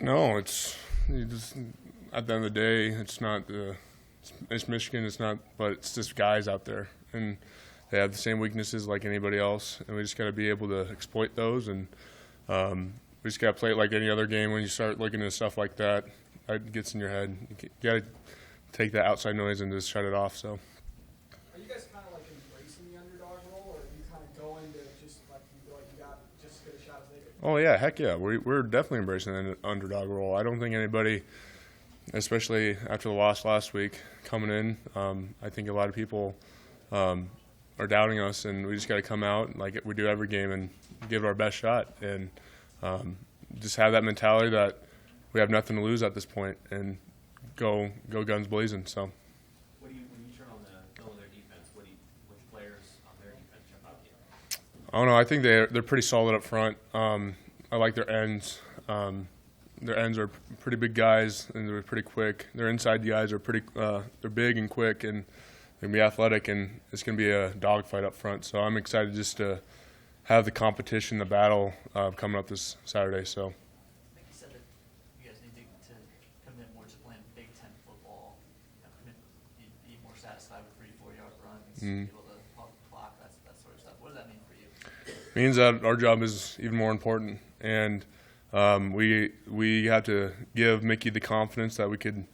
No, it's you just at the end of the day, it's Michigan. It's not, but it's just guys out there, and they have the same weaknesses like anybody else, and we just got to be able to exploit those, and we just got to play it like any other game. When you start looking at stuff like that, it gets in your head. You got to take that outside noise and just shut it off. So. Are you guys kind of like embracing the underdog role, or are you kind of going to just like you feel like you got just as good a shot as they do? Oh yeah, heck yeah, we're definitely embracing the underdog role. I don't think anybody, especially after the loss last week, coming in, I think a lot of people are doubting us, and we just got to come out like we do every game and give it our best shot, and just have that mentality that we have nothing to lose at this point, and go guns blazing. So. When you turn on the film of their defense, which players on their defense jump out to you? I don't know. I think they're pretty solid up front. I like their ends. Their ends are pretty big guys, and they're pretty quick. Their inside guys are they're big and quick, and they're going to be athletic, and it's going to be a dogfight up front. So I'm excited just to have the competition, the battle coming up this Saturday. So. I think you said that you guys need to commit more to playing Big Ten football. Be more satisfied with 3-4 yard runs, be able to pump the clock, that sort of stuff. What does that mean for you? It means that our job is even more important, and we have to give Mickey the confidence that we could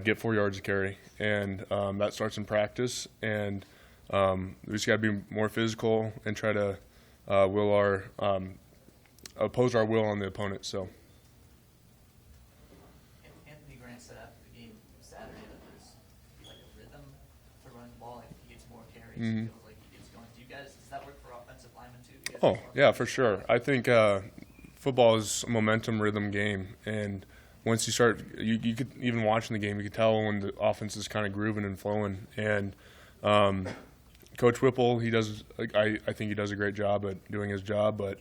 get 4 yards of carry, and that starts in practice. And we just got to be more physical and try to oppose our will on the opponent. So. Anthony Grant said after the game Saturday that there's like a rhythm to running the ball. Like if he gets more carries, it feels like he gets going. Does that work for offensive linemen too? Oh yeah, for sure. I think football is a momentum rhythm game, and once you start, you could even watching the game, you could tell when the offense is kind of grooving and flowing. And Coach Whipple, I think he does a great job at doing his job, but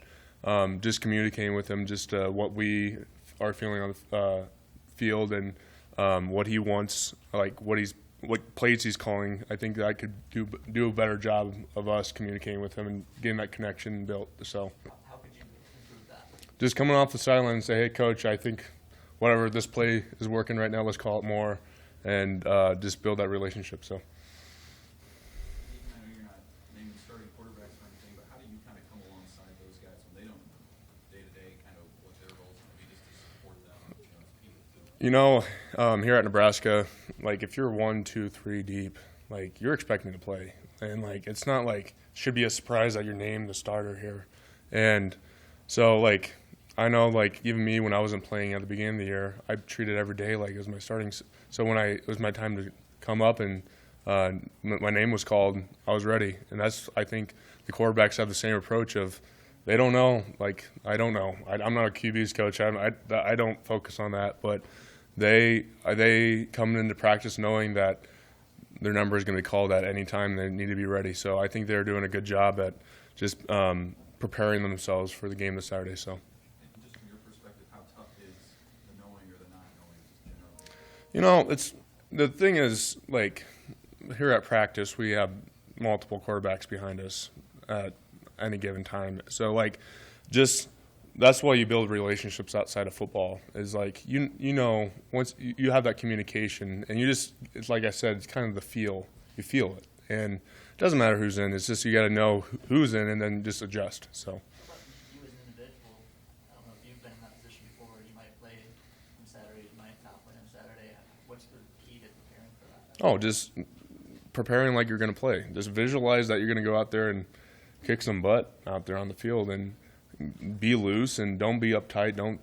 just communicating with him, just what we are feeling on the field, and what he wants, like what plays he's calling. I think that I could do a better job of us communicating with him and getting that connection built. So. How could you improve that? Just coming off the sideline and say, hey, Coach, I think whatever this play is working right now, let's call it more, and just build that relationship. So. I know you're not naming starting quarterbacks or anything, but how do you kind of come alongside those guys when they don't know day-to-day kind of what their roles are going to be, just to support them, Here at Nebraska, like if you're 1, 2, 3 deep, like you're expecting to play, and like it's not like it should be a surprise that you're named the starter here, and so like I know like even me when I wasn't playing at the beginning of the year, I treated every day like it was my starting. So when it was my time to come up and my name was called, I was ready, and I think the quarterbacks have the same approach of they don't know, like I don't know. I'm not a QB's coach. I don't focus on that, but they coming into practice knowing that their number is going to be called at any time. They need to be ready. So I think they're doing a good job at just preparing themselves for the game this Saturday. So. And just from your perspective, how tough is the knowing or the not knowing just generally? You know, the thing is, like, here at practice, we have multiple quarterbacks behind us at any given time. So, like, just that's why you build relationships outside of football is, like, you know, once you have that communication, and it's like I said, it's kind of the feel. You feel it. And it doesn't matter who's in. It's just you got to know who's in and then just adjust. So. How about you as an individual? I don't know if you've been in that position before. You might play on Saturday, you might not play on Saturday. What's the key to preparing for that? Oh, just preparing like you're going to play. Just visualize that you're going to go out there and kick some butt out there on the field, and be loose and don't be uptight. Don't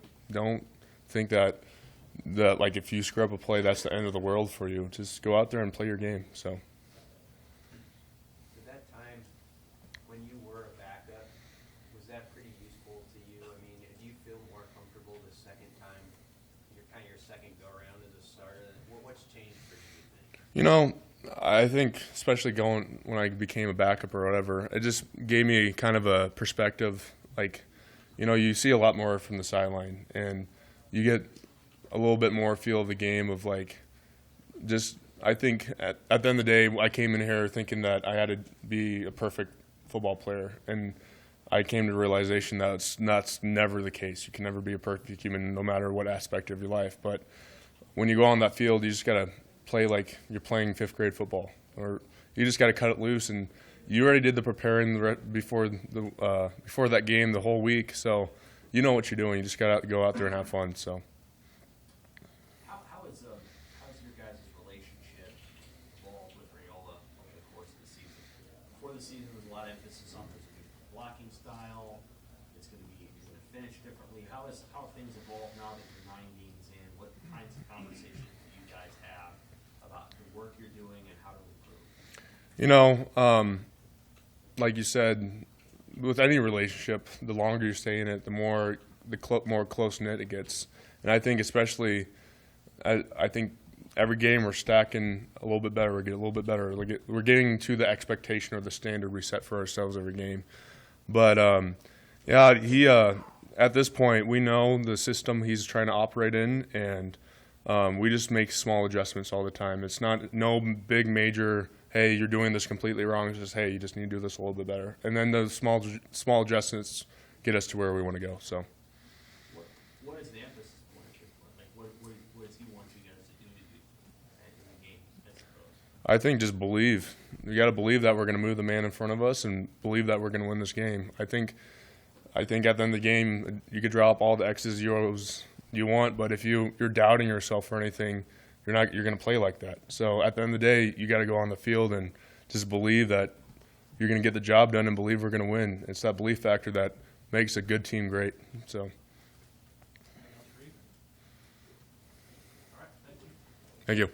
think that like if you screw up a play, that's the end of the world for you. Just go out there and play your game. So. At that time, when you were a backup, was that pretty useful to you? I mean, do you feel more comfortable the second time? You're kind of your second go around as a starter. What's changed for you, you think? You know, I think especially when I became a backup or whatever, it just gave me kind of a perspective. Like, you know, you see a lot more from the sideline, and you get a little bit more feel of the game of like, just I think at the end of the day, I came in here thinking that I had to be a perfect football player, and I came to the realization that that's never the case. You can never be a perfect human, no matter what aspect of your life. But when you go on that field, you just got to play like you're playing fifth grade football, or you just got to cut it loose. And you already did the preparing before that game the whole week, so you know what you're doing. You just got to go out there and have fun. So. How's your guys' relationship evolved with Raiola over the course of the season? Before the season, there was a lot of emphasis on there's a new blocking style. You're going to finish differently. How have things evolved now that you're 9 games in? What kinds of conversations do you guys have about the work you're doing and how to improve? Like you said, with any relationship, the longer you stay in it, the more close knit it gets. And I think especially, I think every game we're stacking a little bit better. We're getting a little bit better. We're getting to the expectation or the standard we set for ourselves every game. But he at this point we know the system he's trying to operate in, and we just make small adjustments all the time. It's no big major. Hey, you're doing this completely wrong. It's just, hey, you just need to do this a little bit better. And then the small adjustments get us to where we want to go. So. What is the emphasis point? Like, what does he want you guys to do in the game, I suppose? I think just believe. You got to believe that we're going to move the man in front of us and believe that we're going to win this game. I think at the end of the game, you could drop all the X's, O's you want, but if you're doubting yourself or anything, you're going to play like that. So at the end of the day, you got to go on the field and just believe that you're going to get the job done and believe we're going to win. It's that belief factor that makes a good team great. So. All right, thank you. Thank you.